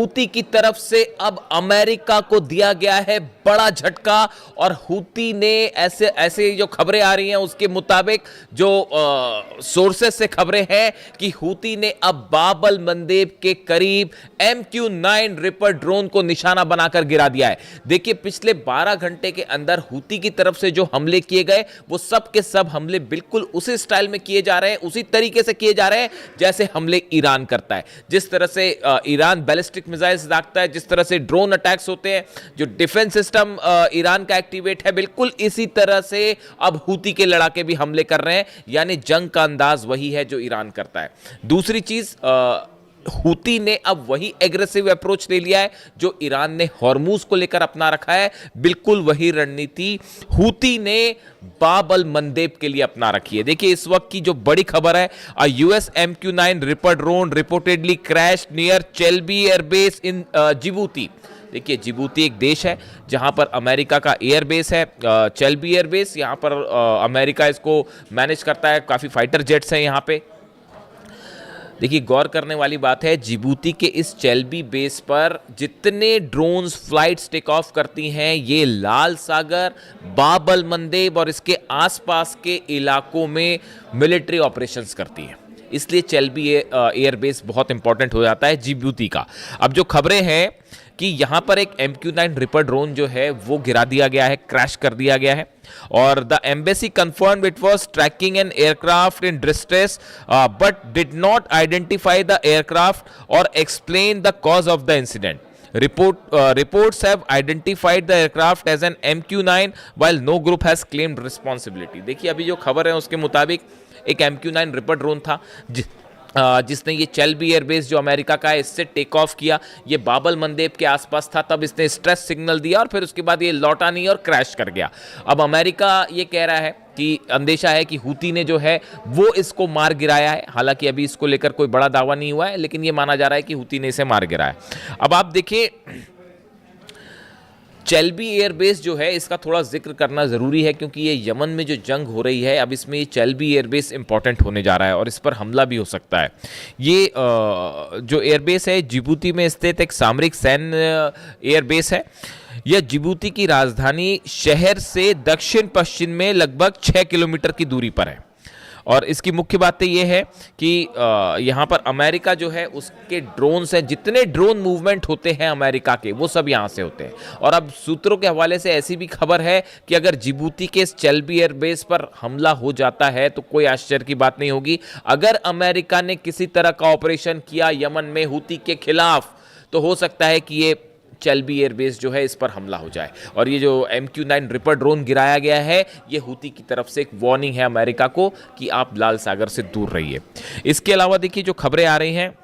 Houthi की तरफ से अब अमेरिका को दिया गया है बड़ा झटका और हूती ने ऐसे ऐसे जो खबरें आ रही हैं उसके मुताबिक जो सोर्सेस से खबरें हैं कि हूती ने अब बाब-अल मंदेब के करीब MQ-9 रिपर ड्रोन को निशाना बनाकर गिरा दिया है। देखिए पिछले 12 घंटे के अंदर हूती की तरफ से जो हमले किए गए वो सब के सब हमले बिल्कुल उसी स्टाइल में किए जा रहे हैं, उसी तरीके से किए जा रहे हैं जैसे हमले ईरान करता है। जिस तरह से ईरान बैलिस्टिक मिसाइल्स दागता है, जिस तरह से ड्रोन अटैक्स होते हैं, जो डिफेंस सिस्टम ईरान का एक्टिवेट है, बिल्कुल इसी तरह से अब हूती के लड़ाके भी हमले कर रहे हैं। यानी जंग का अंदाज वही है जो ईरान करता है। दूसरी चीज, हूती ने अब वही एग्रेसिव अप्रोच ले लिया है जो ईरान ने हॉर्मूज को लेकर अपना रखा है। बिल्कुल वही रणनीति हूती ने बाब-अल मंदेब के लिए अपना रखी है। देखिए इस वक्त की जो बड़ी खबर है, US MQ-9 Reaper drone reportedly crash near चेल्बी एयरबेस इन जिबूती। देखिए जिबूती एक देश है जहां पर अमेरिका का एयरबेस है, चेल्बी एयरबेस। यहां पर अमेरिका इसको मैनेज करता है, काफी फाइटर जेट्स हैं यहां पे। देखिए गौर करने वाली बात है, जिबूती के इस चेल्बी बेस पर जितने ड्रोन्स फ्लाइट्स टेक ऑफ करती हैं ये लाल सागर, बाब-अल मंदेब और इसके आसपास के इलाकों में मिलिट्री ऑपरेशंस करती हैं। इसलिए चेल्बी एयरबेस बहुत इंपॉर्टेंट हो जाता है जिबूती का। अब जो खबरें हैं कि यहाँ पर एक MQ-9 रिपर ड्रोन जो है वो गिरा दिया गया है, क्रैश कर दिया गया है। और the embassy confirmed it was tracking an aircraft in distress but did not identify the aircraft और explain the cause of the incident. Reports have identified the aircraft as an MQ-9 while no group has claimed responsibility। देखिए अभी जो खबर है उसके मुताबिक एक MQ-9 Reaper drone था जिसने ये चेल्बी एयरबेस जो अमेरिका का है इससे टेक ऑफ किया। ये बाब-अल मंदेब के आसपास था, तब इसने स्ट्रेस सिग्नल दिया और फिर उसके बाद ये लौटा नहीं और क्रैश कर गया। अब अमेरिका ये कह रहा है कि अंदेशा है कि हूती ने जो है वो इसको मार गिराया है। हालांकि अभी इसको लेकर कोई बड़ा दावा नहीं हुआ है, लेकिन ये माना जा रहा है कि हूती ने इसे मार गिराया। अब आप देखिए चेल्बी एयरबेस जो है इसका थोड़ा जिक्र करना ज़रूरी है क्योंकि ये यमन में जो जंग हो रही है अब इसमें ये चेल्बी एयरबेस इंपॉर्टेंट होने जा रहा है और इस पर हमला भी हो सकता है। ये जो एयरबेस है जिबूती में स्थित एक सामरिक सैन्य एयरबेस है। यह जिबूती की राजधानी शहर से दक्षिण पश्चिम में लगभग 6 किलोमीटर की दूरी पर है। और इसकी मुख्य बातें ये है कि यहाँ पर अमेरिका जो है उसके ड्रोन्स हैं, जितने ड्रोन मूवमेंट होते हैं अमेरिका के वो सब यहाँ से होते हैं। और अब सूत्रों के हवाले से ऐसी भी खबर है कि अगर जिबूती के चेल्बी एयरबेस पर हमला हो जाता है तो कोई आश्चर्य की बात नहीं होगी। अगर अमेरिका ने किसी तरह का ऑपरेशन किया यमन में हूती के खिलाफ तो हो सकता है कि ये चेल्बी एयरबेस जो है इस पर हमला हो जाए। और ये जो MQ-9 रिपर ड्रोन गिराया गया है ये हूती की तरफ से एक वार्निंग है अमेरिका को कि आप लाल सागर से दूर रहिए। इसके अलावा देखिए जो खबरें आ रही हैं,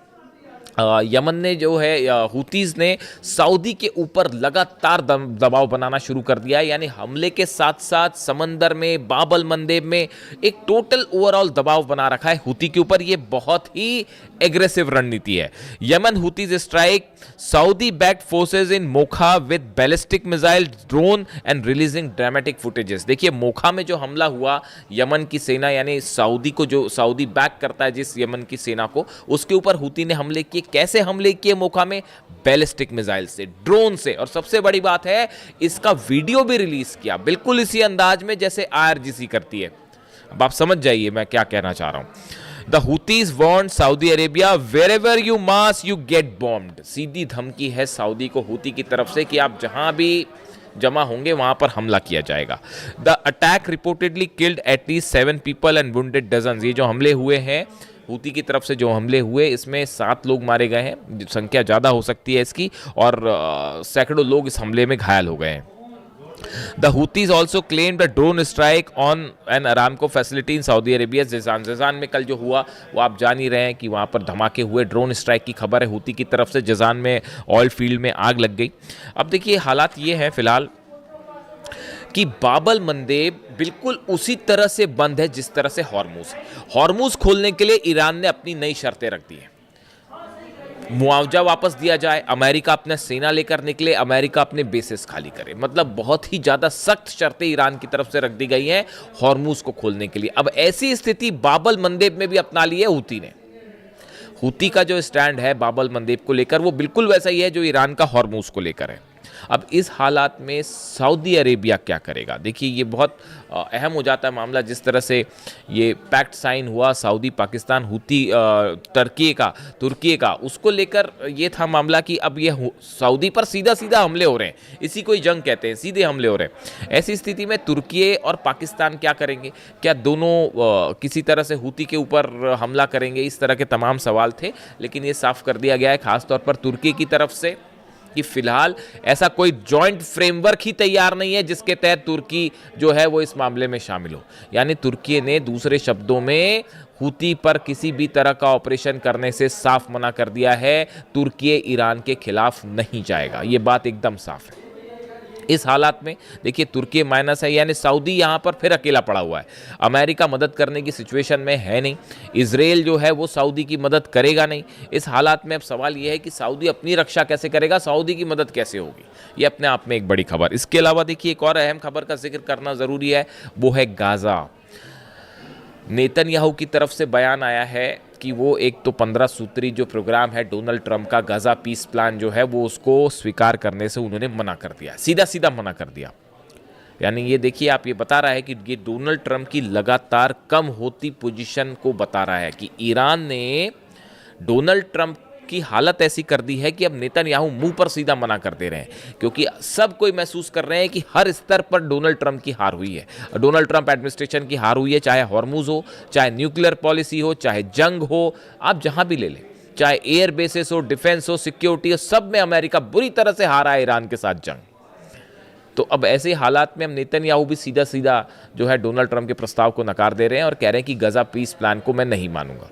यमन ने जो है हूतीज़ ने सऊदी के ऊपर लगातार दबाव बनाना शुरू कर दिया है। यानी हमले के साथ साथ समंदर में बाब-अल मंदेब में एक टोटल ओवरऑल दबाव बना रखा है हूती के ऊपर। ये बहुत ही एग्रेसिव रणनीति है। Yemen Houthis strike Saudi backed forces in Mokha with ballistic missile drone and releasing dramatic footages. देखिए मोखा में जो हमला हुआ यमन की सेना यानी सऊदी को, जो सऊदी बैक करता है जिस यमन की सेना को, उसके ऊपर हूती ने हमले किए। कैसे हमले किए मोखा में? बैलिस्टिक मिसाइल से, ड्रोन से। और सबसे बड़ी बात है इसका वीडियो भी रिलीज किया बिल्कुल इसी अंदाज में जैसे IRGC करती है। अब आप समझ जाइए मैं क्या कहना चाह रहा हूं। The Houthis warned Saudi Arabia wherever you mass you get bombed। सीधी धमकी है सऊदी को हूती की तरफ से कि आप जहां भी जमा होंगे वहां पर हमला किया जाएगा। The attack reportedly killed at least 7 people and wounded dozens। ये जो हमले हुए हैं हूती की तरफ से, जो हमले हुए इसमें 7 लोग मारे गए हैं, संख्या ज़्यादा हो सकती है इसकी, और सैकड़ों लोग इस हमले में घायल हो गए हैं। The Houthis also claimed a drone strike on an Aramco facility in Saudi Arabia। जज़ान में कल जो हुआ वो आप जान ही रहे हैं कि वहाँ पर धमाके हुए, ड्रोन स्ट्राइक की खबर है हूती की तरफ से। जज़ान में ऑयल फील्ड में आग लग गई। अब देखिए हालात ये हैं फिलहाल कि बाब-अल मंदेब बिल्कुल उसी तरह से बंद है जिस तरह से हॉर्मूज। हॉर्मूज खोलने के लिए ईरान ने अपनी नई शर्तें रख दी हैं। मुआवजा वापस दिया जाए, अमेरिका अपना सेना लेकर निकले, अमेरिका अपने बेसिस खाली करे। मतलब बहुत ही ज़्यादा सख्त शर्तें ईरान की तरफ से रख दी गई हैं हॉर्मूज को खोलने के लिए। अब ऐसी स्थिति बाब-अल मंदेब में भी अपना ली है हूती ने। हूती का जो स्टैंड है बाब अल मंदेब को लेकर वो बिल्कुल वैसा ही है जो ईरान का हॉर्मूज को लेकर है। अब इस हालात में सऊदी अरेबिया क्या करेगा? देखिए ये बहुत अहम हो जाता है मामला। जिस तरह से ये पैक्ट साइन हुआ सऊदी पाकिस्तान हूती तुर्की का उसको लेकर ये था मामला कि अब ये सऊदी पर सीधा सीधा हमले हो रहे हैं, इसी को ही जंग कहते हैं, सीधे हमले हो रहे हैं। ऐसी स्थिति में तुर्की और पाकिस्तान क्या करेंगे? क्या दोनों किसी तरह से हूती के ऊपर हमला करेंगे? इस तरह के तमाम सवाल थे, लेकिन ये साफ कर दिया गया है खासतौर पर तुर्की की तरफ से कि फिलहाल ऐसा कोई जॉइंट फ्रेमवर्क ही तैयार नहीं है जिसके तहत तुर्की जो है वो इस मामले में शामिल हो। यानी तुर्की ने दूसरे शब्दों में हूती पर किसी भी तरह का ऑपरेशन करने से साफ मना कर दिया है। तुर्की ईरान के खिलाफ नहीं जाएगा, ये बात एकदम साफ है। इस हालात में देखिए तुर्की माइनस है, यानी सऊदी यहाँ पर फिर अकेला पड़ा हुआ है। अमेरिका मदद करने की सिचुएशन में है नहीं, इजराइल जो है वो सऊदी की मदद करेगा नहीं। इस हालात में अब सवाल ये है कि सऊदी अपनी रक्षा कैसे करेगा, सऊदी की मदद कैसे होगी? ये अपने आप में एक बड़ी खबर। इसके अलावा देखिए एक और अहम खबर का जिक्र करना ज़रूरी है, वो है गाज़ा। नेतन्याहू की तरफ से बयान आया है कि वो एक तो 15 सूत्री जो प्रोग्राम है डोनाल्ड ट्रंप का गाज़ा पीस प्लान जो है वो उसको स्वीकार करने से उन्होंने मना कर दिया, सीधा सीधा मना कर दिया। यानी ये देखिए आप, ये बता रहा है कि ये डोनाल्ड ट्रंप की लगातार कम होती पोजीशन को बता रहा है कि ईरान ने डोनाल्ड ट्रंप की हालत ऐसी कर दी है कि अब नेतन्याहू मुंह पर सीधा मना कर दे रहे हैं, क्योंकि सब कोई महसूस कर रहे हैं कि हर स्तर पर डोनाल्ड ट्रंप की हार हुई है, डोनाल्ड ट्रंप एडमिनिस्ट्रेशन की हार हुई है। चाहे हॉर्मूज हो, चाहे न्यूक्लियर पॉलिसी हो, चाहे जंग हो, आप जहां भी ले लें, चाहे एयर बेसिस हो, डिफेंस हो, सिक्योरिटी हो, सब में अमेरिका बुरी तरह से हारा है ईरान के साथ जंग। तो अब ऐसे हालात में हम नेतन्याहू भी सीधा सीधा जो है डोनाल्ड ट्रंप के प्रस्ताव को नकार दे रहे हैं और कह रहे हैं कि गाज़ा पीस प्लान को मैं नहीं मानूंगा।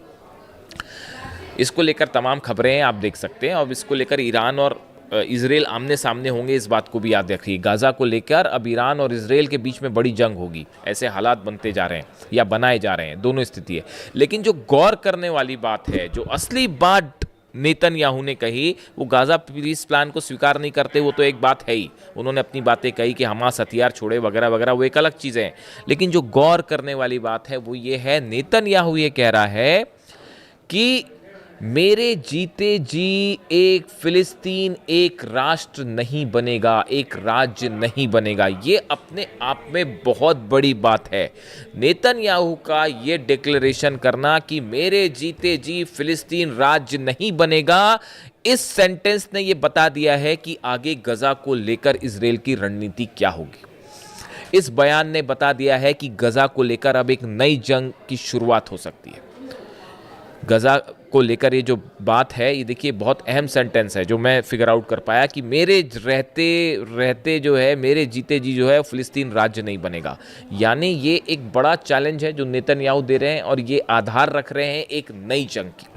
इसको लेकर तमाम खबरें आप देख सकते हैं। और इसको लेकर ईरान और इजराइल आमने सामने होंगे, इस बात को भी याद रखिए। गाज़ा को लेकर अब ईरान और इजराइल के बीच में बड़ी जंग होगी, ऐसे हालात बनते जा रहे हैं या बनाए जा रहे हैं, दोनों स्थिति है। लेकिन जो गौर करने वाली बात है, जो असली बात नेतन्याहू ने कही, वो गाज़ा पीस प्लान को स्वीकार नहीं करते, वो तो एक बात है ही। उन्होंने अपनी बातें कही कि हमास हथियार छोड़े वगैरह वगैरह, वो एक अलग चीज़ें हैं। लेकिन जो गौर करने वाली बात है वो ये है, नेतन्याहू ये कह रहा है कि मेरे जीते जी एक फिलिस्तीन एक राष्ट्र नहीं बनेगा, एक राज्य नहीं बनेगा। ये अपने आप में बहुत बड़ी बात है। नेतन्याहू का ये डिक्लेरेशन करना कि मेरे जीते जी फिलिस्तीन राज्य नहीं बनेगा, इस सेंटेंस ने ये बता दिया है कि आगे गाज़ा को लेकर इजराइल की रणनीति क्या होगी। इस बयान ने बता दिया है कि गाज़ा को लेकर अब एक नई जंग की शुरुआत हो सकती है। गाज़ा को लेकर ये जो बात है, ये देखिए बहुत अहम सेंटेंस है जो मैं फिगर आउट कर पाया कि मेरे रहते रहते जो है, मेरे जीते जी जो है फिलिस्तीन राज्य नहीं बनेगा। यानी ये एक बड़ा चैलेंज है जो नेतन्याहू दे रहे हैं और ये आधार रख रहे हैं एक नई जंग की।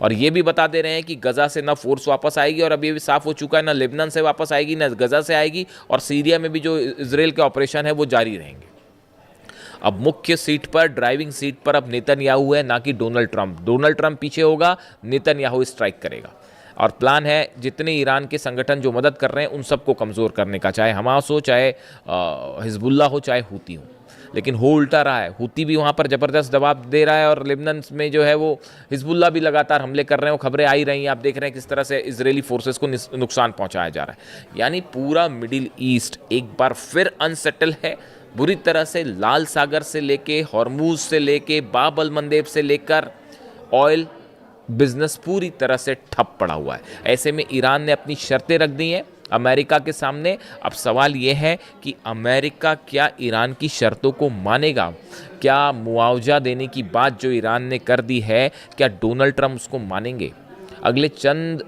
और ये भी बता दे रहे हैं कि गाज़ा से ना फोर्स वापस आएगी, और अब ये भी साफ हो चुका है ना लेबनान से वापस आएगी ना गाज़ा से आएगी, और सीरिया में भी जो इजराइल के ऑपरेशन है वो जारी रहेंगे। अब मुख्य सीट पर, ड्राइविंग सीट पर अब नेतन्याहू है, ना कि डोनाल्ड ट्रंप। डोनाल्ड ट्रंप पीछे होगा, नेतन्याहू स्ट्राइक करेगा। और प्लान है जितने ईरान के संगठन जो मदद कर रहे हैं उन सबको कमज़ोर करने का, चाहे हमास हो, चाहे हिजबुल्ला हो, चाहे हूती हो। लेकिन हो उल्टा रहा है, हूती भी वहाँ पर ज़बरदस्त दबाव दे रहा है और लेबनान में जो है वो हिजबुल्ला भी लगातार हमले कर रहे हैं। वो खबरें आई रही हैं, आप देख रहे हैं किस तरह से इजरायली फोर्सेस को नुकसान पहुँचाया जा रहा है। यानी पूरा मिडिल ईस्ट एक बार फिर अनसेटल है बुरी तरह से। लाल सागर से लेके, हॉर्मूज से लेके, बाब अल मंदेब से लेकर ऑयल बिजनेस पूरी तरह से ठप पड़ा हुआ है। ऐसे में ईरान ने अपनी शर्तें रख दी हैं अमेरिका के सामने। अब सवाल यह है कि अमेरिका क्या ईरान की शर्तों को मानेगा? क्या मुआवजा देने की बात जो ईरान ने कर दी है, क्या डोनाल्ड ट्रंप उसको मानेंगे? अगले चंद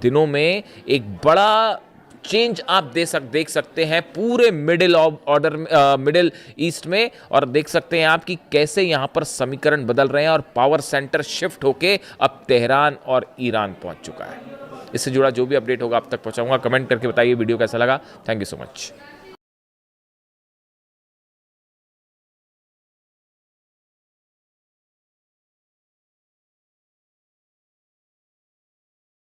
दिनों में एक बड़ा चेंज आप देख सकते हैं पूरे मिडिल ईस्ट में, और देख सकते हैं आप कि कैसे यहाँ पर समीकरण बदल रहे हैं और पावर सेंटर शिफ्ट होके अब तेहरान और ईरान पहुँच चुका है। इससे जुड़ा जो भी अपडेट होगा आप तक पहुँचाऊंगा। कमेंट करके बताइए वीडियो कैसा लगा। Thank you so much.